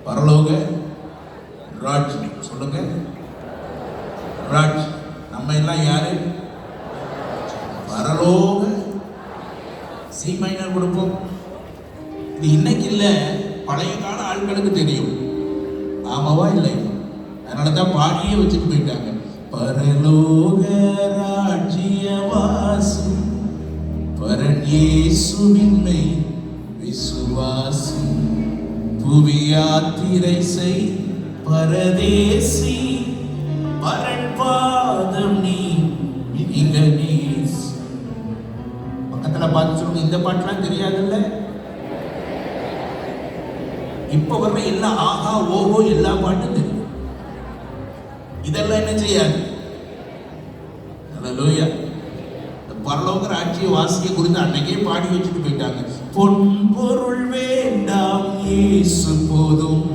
பரலோக ராஜ்யம். சொல்லுங்க, ராஜ்யம். நம்ம எல்லாம் யாரு? பரலோக. சி மைனர் கொடுப்போம். இது இன்னைக்கு இல்ல, பழைய கால ஆட்களுக்கு தெரியும். ஆமாவா இல்லை? அதனாலதான் பாடியே வச்சுட்டு போயிட்டாங்க. பரலோக ராஜ்யவாசி பரன் இயேசுவின்மை விசுவாசி புவி யாத்திரை செய் பரதேசி பரன் பாதம் நீ இங்க நீஸ். பக்கத்துல பார்த்து சொல்லுங்க, இந்த பாட்டுலாம் தெரியாதுல்ல? இப்ப வர்ற எல்லா ஆஹா ஓஹோ எல்லா பாட்டும் தெரியும். இதெல்லாம் என்ன செய்யாது? அல்லேலூயா. பரலோக ராஜ்ய வாசியை குறித்து அன்னைக்கே பாடி வச்சுட்டு போயிட்டாங்க. பொன் பொருள் வேண்டாம் இயேசு போதும்,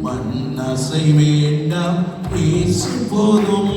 மண்ணாசை வேண்டாம் இயேசு போதும்.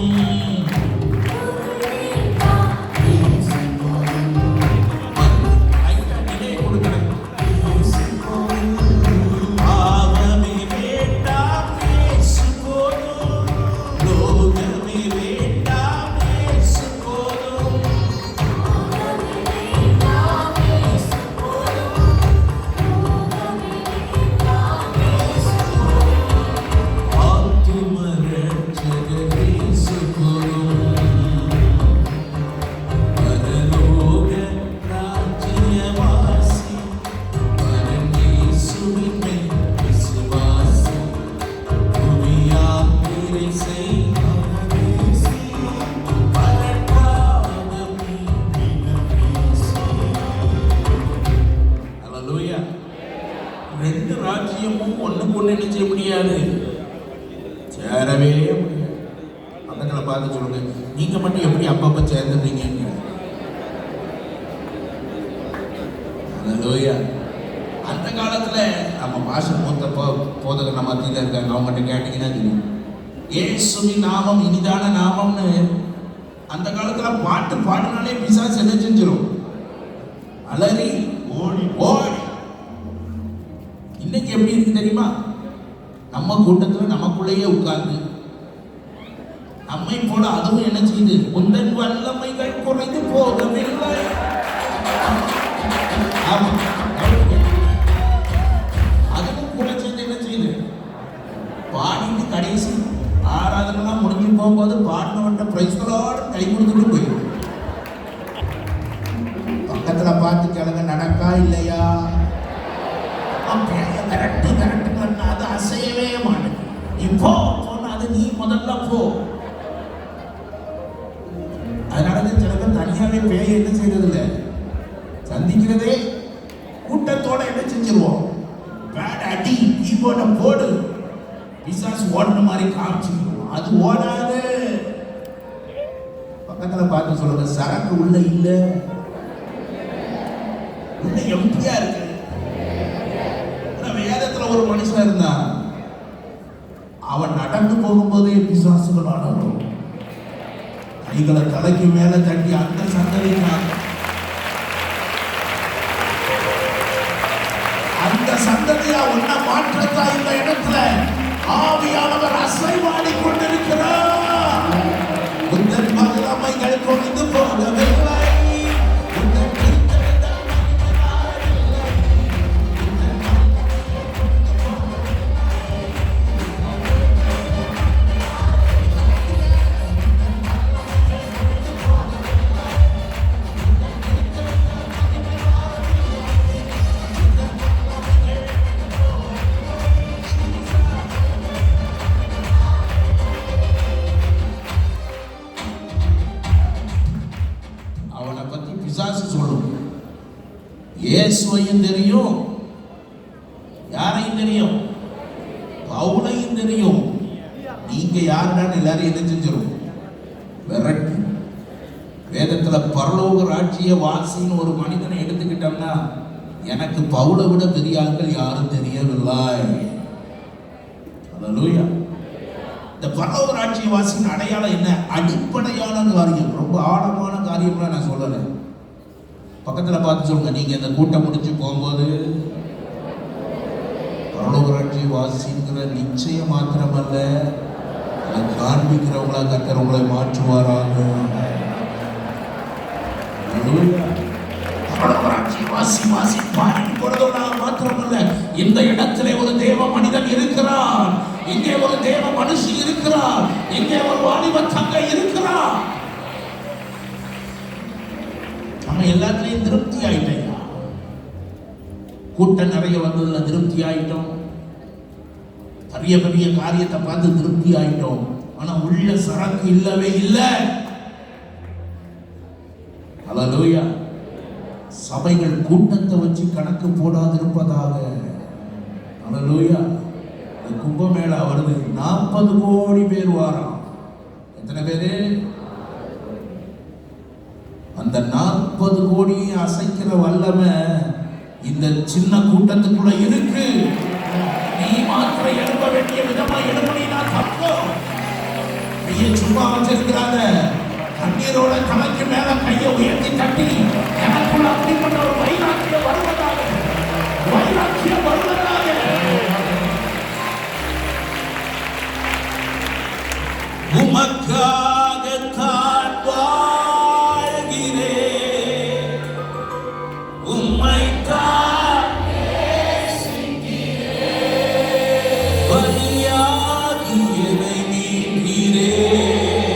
ரெண்டு ராஜ்யமும் ஒண்ணுக்கு ஒண்ணு என்ன செய்ய முடியாது, சேரவே முடியாது. பக்கத்துல பார்த்து சொல்லுங்க, நீங்க மட்டும் எப்படி அப்பப்ப சேர்ந்துடுறீங்க? அந்த காலத்துல நம்ம பாஷை மூத்த போதகர் நம்ம மத்தியில இருக்காங்க, அவங்ககிட்ட கேட்டீங்கன்னா தெரியும். இயேசுவின் நாமம் இனிதான நாமம்னு அந்த காலத்துல பாட்டு பாடினாலே பிசாசு என்ன செஞ்சிடும்? அலறி ஓடி ஓடி. இன்னைக்கு எப்படி இருக்கு தெரியுமா? நம்ம கூட்டத்துல நமக்குள்ளேயே உட்கார்ந்து நம்மை போல அதுவும் என்ன செய்யுது? உந்தன் வல்லமைகள் குறைந்து போகவில்லை. அதுவும் கூட சேர்ந்து என்ன செய்யுது? பாடிட்டு கடைசி ஆராதனை முடிஞ்சு போகும்போது பாடினவன்ட்ட பிரைஸ்களோட கை கொடுத்துட்டு போயிடும். பக்கத்துல பார்த்து கிழங்க நடக்கா இல்லையா? கரெக்டு கரெக்டுங்க, அது அசையவே மாட்டேன். இப்போ சொன்ன அது நீ முதல்ல போ. அதனாலதான் சில பேர் தனியாவே பேய என்ன செய்யறது இல்லை, சந்திக்கிறதே கூட்டத்தோட என்ன செஞ்சிருவோம்? பேட் அடி கீபோர்ட போடு, பிசாசு ஓடுற மாதிரி காமிச்சிருவோம். அது ஓடாது. பக்கத்துல பார்த்து சொல்லுங்க, சரக்கு உள்ள இல்ல, உள்ள எம்டியா இருக்கு. வேதத்துல ஒரு மனுஷன் இருந்தான், அவன் நடந்து போகும்போதே பிசாசுகள் ஆடணும். கைகளை தலைக்கு மேல தட்டி அந்த சந்ததியா உன்ன மாற்றத்தா இந்த இடத்துல ஆவியானவர் அசைவாடி கொண்டிருக்கிறார். உந்தன் வல்லமைகள் குறைந்து போகவில்லை. இயேசுவையும் தெரியும், யாரையும் தெரியும், பவுலையும் தெரியும். நீங்க யாருடான்னு எல்லாரும் என்ன செஞ்சிடும்? விரட்டு. வேதத்துல பரலோக ராஜ்ய வாசின்னு ஒரு மனிதனை எடுத்துக்கிட்டோம்னா எனக்கு பவுலை விட பெரிய ஆட்கள் யாரும் தெரியவில்லை. அல்லேலூயா. இந்த பரலோக ராஜ்ய வாசியின் அடையாளம் என்ன? அடிப்படையான காரியம், ரொம்ப ஆழமான காரியம்லாம் நான் சொல்லலை. பக்கத்துல பார்த்து சொல்லுங்க, நீங்க இந்த கூட்டம் முடிச்சு போகும்போது பரலோகராட்சிய வாசிங்கிற நிச்சயம் மாத்திரமல்ல, அதை காண்பிக்கிறவங்களா கர்த்தர் உங்களை மாற்றுவாராக. வாசி பாடி போறதோட மாத்திரமல்ல, இந்த இடத்திலே ஒரு தேவ மனிதன் இருக்கிறார், இங்கே ஒரு தேவ மனுஷி இருக்கிறார், இங்கே ஒரு வாலிப தங்கை இருக்கிறார். நம்ம எல்லாத்திலையும் திருப்தி ஆயிட்டேன். கூட்டம் நிறைய வந்ததுல திருப்தி ஆயிட்டோம், பெரிய பெரிய காரியத்தை பார்த்து திருப்தி ஆயிட்டோம். ஆனா உள்ள சரக்கு இல்லவே இல்லை. அல்லேலூயா. சபைகள் கூட்டத்தை வச்சு கணக்கு போடாதிருப்பதாக. அல்லேலூயா. கும்பமேளா வருது, 40 கோடி பேர் வாராம். எத்தனை பேரு? அந்த 40 கோடியை அசைக்கிற வல்லமை இந்த சின்ன கூட்டத்துக்குள்ள இருக்கு. நீ மாத்திர எழுப்ப வேண்டிய விதமா எழுப்பினா தப்பு. நீ சும்மா வச்சிருக்கிறாத, கண்ணீரோட கணக்கு மேல கையை உயர்த்தி தட்டி எனக்குள்ள அப்படிப்பட்ட ஒரு வைராக்கியம் வருவதாக, வைராக்கியம் வருவதாக. உமக்காகத்தான் வாழ்கிறேன், உம்மைத்தான் நேசிக்கிறேன், பலியாகி என்னை மீட்கிறேன்,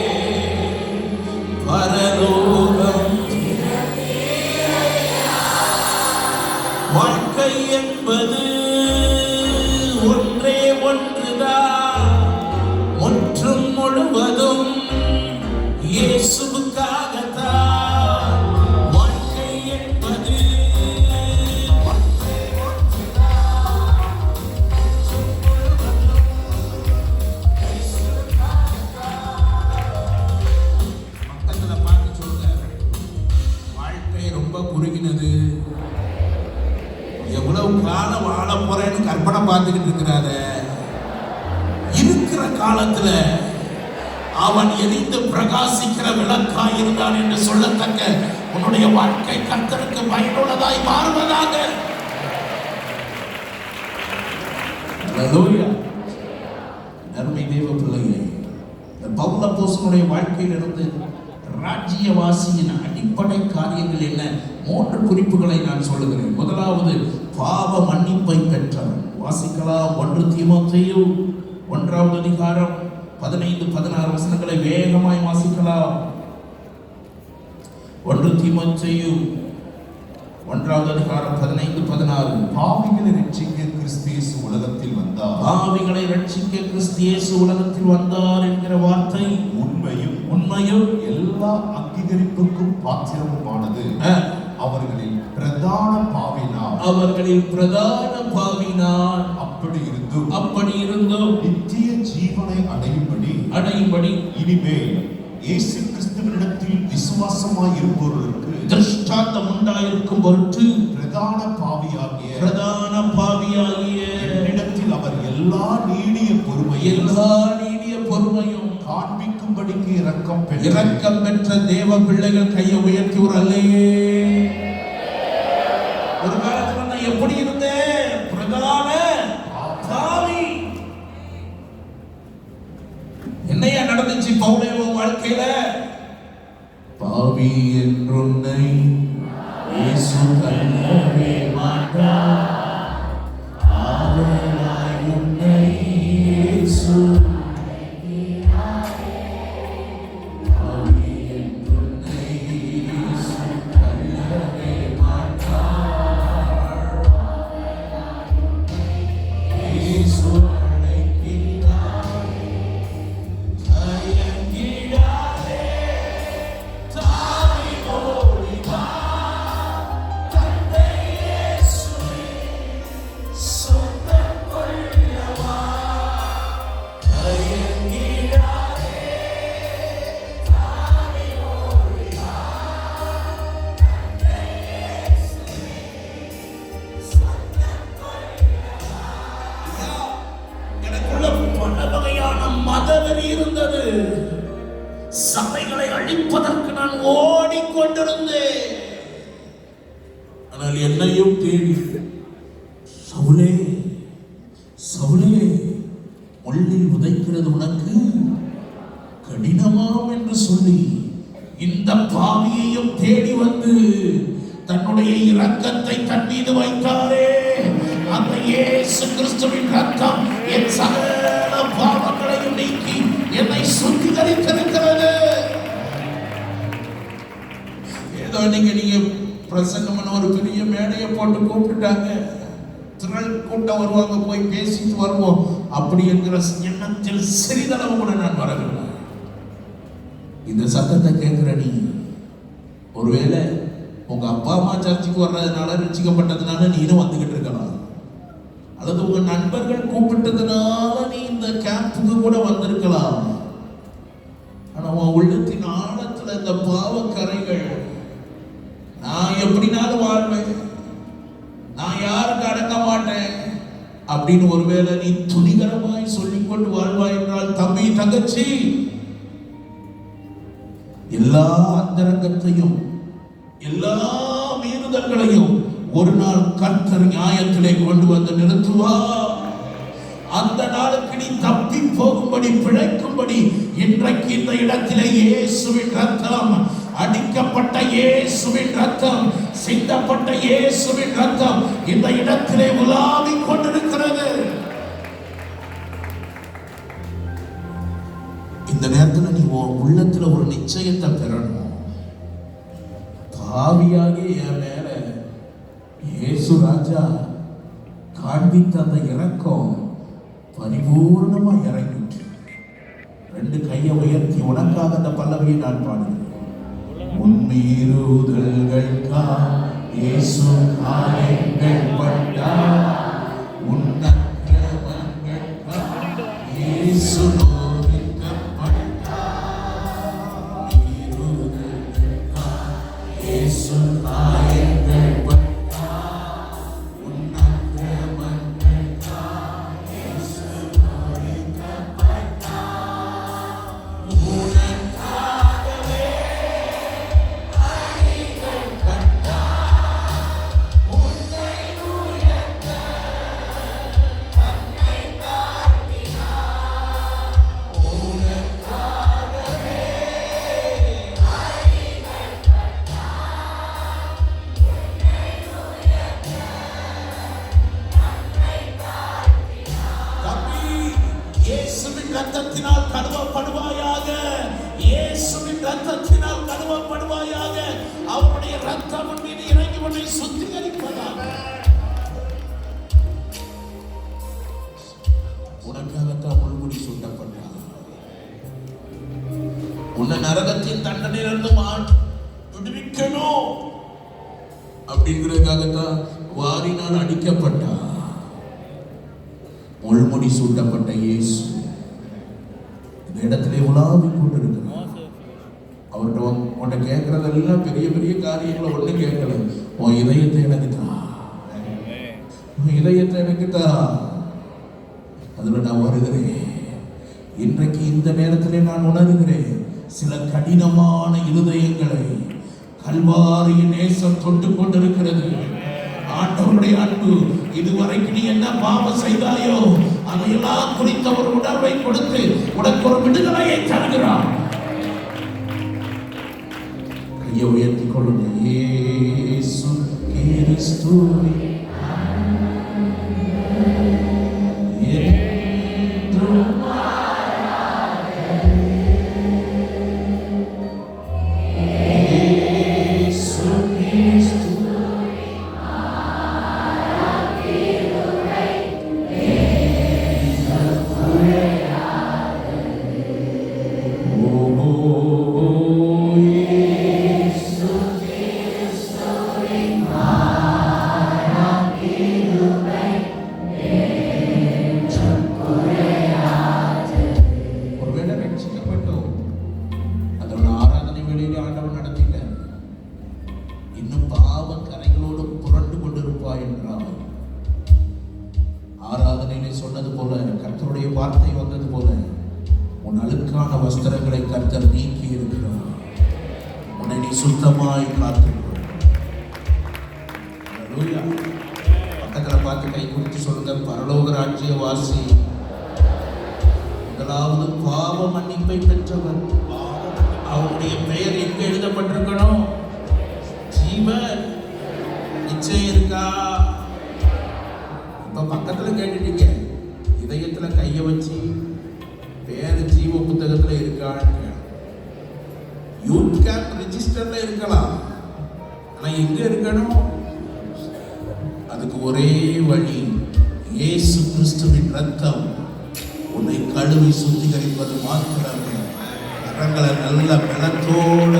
பரலோகம் வாழ்க்கை என்பது ஒன்றே ஒன்றுதான், முற்றும் முழுவதும் இயேசுவுக்காகத்தான். வாழ்க்கை என்பது பக்கத்துல பார்த்து சொல்லுங்க, வாழ்க்கை ரொம்ப குறுகினது. எவ்வளவு காலம் வாழ போறேன்னு கற்பனை பார்த்துக்கிட்டு இருக்கிறாத. இருக்கிற காலத்துல அவன் எரிந்து பிரகாசிக்கிற விளக்காய் இருந்தான் என்று சொல்லத்தக்க உன்னுடைய வாழ்க்கை கர்த்தருக்கு பயனுள்ளதாய் மாறுவதாக. அல்லேலூயா. அருமை தேவ பிள்ளையே, பவுல் அப்போஸ்தலனுடைய வாழ்க்கையிலிருந்து ராஜ்யவாசியின் அடிப்படை காரியங்கள் என்ன? 3 குறிப்புகளை நான் சொல்லுகிறேன். முதலாவது, பாவ மன்னிப்பை பெற்றவன். வாசிக்கலாம். 1 தீமோத்தேயு 1ஆம் அதிகாரம் 15-16 வசனங்களை வேகமாய் வாசிக்கலாம். 1 தீமோத்தேயு 1ஆம் அதிகாரம் 15-16. பாவிகளை ரட்சிக்க கிறிஸ்து இயேசு உலகத்தில் வந்தார். பாவிகளை ரட்சிக்க கிறிஸ்து இயேசு உலகத்தில் வந்தார் என்கிற வார்த்தை உண்மையும் எல்லா அங்கீகரிப்புக்கும் பாத்திரமுமானது. அவர்களில் பிரதான பாவினார். அப்படி இருந்தும் நித்திய ஜீவனை அடையும்படி இனிமேல் இயேசு கிறிஸ்துவினிடத்தில் விசுவாசமாய் இருப்பவர்களுக்கு திருஷ்டாந்தம் உண்டாயிருக்கும் பொருட்டு பிரதான பாவியாகிய என்னிடத்தில் அவர் எல்லா நீடிய பொறுமையும் காண்பிக்கும்படிக்கு இரக்கம் பெற்ற தேவ பிள்ளைகள் கையை உயர்த்தி ஒரு அல்லையே. ஒரு காலத்துல நான் எப்படி இருந்தேன்? பிரதான பாவி. என்னையா நடந்துச்சு பவுலேவோ வாழ்க்கையில? பாவி என்றொன்னை இயேசு தள்ளவே மாட்டார், ஆதலாய் உன்னை இயேசு இருந்தது. சபைகளை அழிப்பதற்கு நான் ஓடிக்கொண்டிருந்தேன். ஆனால் என்னையும் தேடி, சவுலே சவுலே, முள்ளில் உதைக்கிறது உனக்கு கடினமாம் என்று சொல்லி இந்த பாவியையும் தேடி வந்து தன்னுடைய இரக்கத்தை தன் மீது வைத்தாரே, அந்த இயேசு கிறிஸ்துவின் ரத்தம் என் சகல பாவங்களையும் நீக்கி என்னை சுத்திகரித்திருக்கிறது. ஏதோ நீங்க பிரசங்கம் ஒரு பெரிய மேடையை போட்டு கூப்பிட்டுட்டாங்க, திரள் கூட்டம் வருவாங்க, போய் பேசிட்டு வருவோம் அப்படி என்கிற எண்ணத்தில் சிறிதளவு கூட நான் வரவில்லை. இந்த சத்தத்தை கேட்கிற நீ ஒருவேளை உங்க அப்பா அம்மா சர்ச்சுக்கு வர்றதுனால ரட்சிக்கப்பட்டதுனால நீனும் வந்துகிட்டு இருக்கலாம், அல்லது உங்க நண்பர்கள் கூப்பிட்டதுனால நீ இந்த கேம்புக்கு கூட வந்திருக்கலாம். ஆனா உன் உள்ளத்தின் ஆழத்துல இந்த பாவக்கரைகள், நான் எப்படினாலும் வாழ்வேன், நான் யாருக்கு அடங்க மாட்டேன் அப்படின்னு ஒருவேளை நீ துணிகரமாய் சொல்லிக்கொண்டு வாழ்வாய் என்றால், தம்பி தங்கச்சி, எல்லா அந்தரங்கத்தையும் எல்லா மீறுதல்களையும் ஒரு நாள் கர்த்தர் நியாயத்திலே கொண்டு வந்து நிறுத்துவார். அந்த நாளுக்கு நீ தப்பி போகும்படி, பிழைக்கும்படி இன்றைக்கு இந்த இடத்திலே இயேசுவின் ரத்தம், அடிக்கப்பட்ட இயேசுவின் ரத்தம், சிந்தப்பட்ட இயேசுவின் ரத்தம் இந்த இடத்திலே உலாவிக் கொண்டிருக்கிறது. இந்த நேரத்தில் நீ உள்ளத்துல ஒரு நிச்சயத்தை பெறணும். பாவியாகி என் மேல இயேசு ராஜா காண்பித்த அந்த இரக்கம் பரிபூர்ணமா இறங்கிட்டு, ரெண்டு கையை உயர்த்தி உனக்காக அந்த பல்லவியை நான் பாடுகிறேன். உன்மீறுதல்களுக்கா இயேசு காயங்கள் பட்டார், உன்னக்கிரமங்களுக்கா இயேசு ரத்தத்தினால் கழுவப்படுவாயாக, இயேசுவின் ரத்தத்தினால் கழுவப்படுவாயாக. அவருடைய ரத்தம் மீது இறங்கி உன்னை சுத்திகரிப்பதாக. உனக்காகத்தான் முள்முடி சூட்டப்பட்டார், உன்னை நரகத்தின் தண்டனையிலிருந்து விடுவிக்கணும் அப்படிங்கிறதுக்காகத்தான் வாரினால் அடிக்கப்பட்டார். முள்முடி சூட்டப்பட்ட இயேசு இந்த இடத்திலே உலாவிக் கொண்டிருக்கிறார். அவர்கிட்ட உன்னை கேட்கறதெல்லாம் பெரிய பெரிய காரியங்களை ஒண்ணு கேட்கல. உன் இதயத்தை எனக்கு தா, உன் இதயத்தை எனக்கு தா, அதுல நான் வருகிறேன். இன்றைக்கு இந்த நேரத்திலே நான் உணர்கிறேன், சில கடினமான இருதயங்களை கல்வாரியின் நேசம் தொட்டு கொண்டிருக்கிறது. ஆண்டவருடைய அன்பு, இதுவரைக்கும் நீ என்ன பாவம் செய்தாயோ அதையெல்லாம் குறித்த ஒரு உணர்வை கொடுத்து உனக்கு ஒரு விடுதலையை தருகிறார். கையை உயர்த்திக் கொள்ளுங்க. இயேசு கிறிஸ்துவே சொன்னது போல, கர்த்தருடைய வார்த்தை வந்தது போல, உன் அழுக்கான வஸ்திரங்களை கர்த்தர் நீக்கி இருக்கிறார். உன்னை நீ சுத்தமாய் காத்துக்கொள். பக்கத்துல பார்த்து கை கொடுத்து சொல்லுங்க, பரலோக ராஜ்ய வாசி. முதலாவது பாவ மன்னிப்பை பெற்றவர். அவருடைய பெயர் எங்க எழுதப்பட்டிருக்கணும்? ஜீவ நிச்சயம் இருக்கா? இப்ப பக்கத்துல கேட்டுட்டீங்க, இதயத்துல கைய வச்சு பேரு ஜீவ புத்தகத்துல இருக்கான்னு. யூத் கேம்ப் ரெஜிஸ்டர்ல இருக்கலாம், ஆனா எங்க இருக்கணும்? அதுக்கு ஒரே வழி, இயேசு கிறிஸ்துவின் ரத்தம் உன்னை கழுவி சுத்திகரிப்பது மாத்திரமே. கரங்களை நல்ல பலத்தோட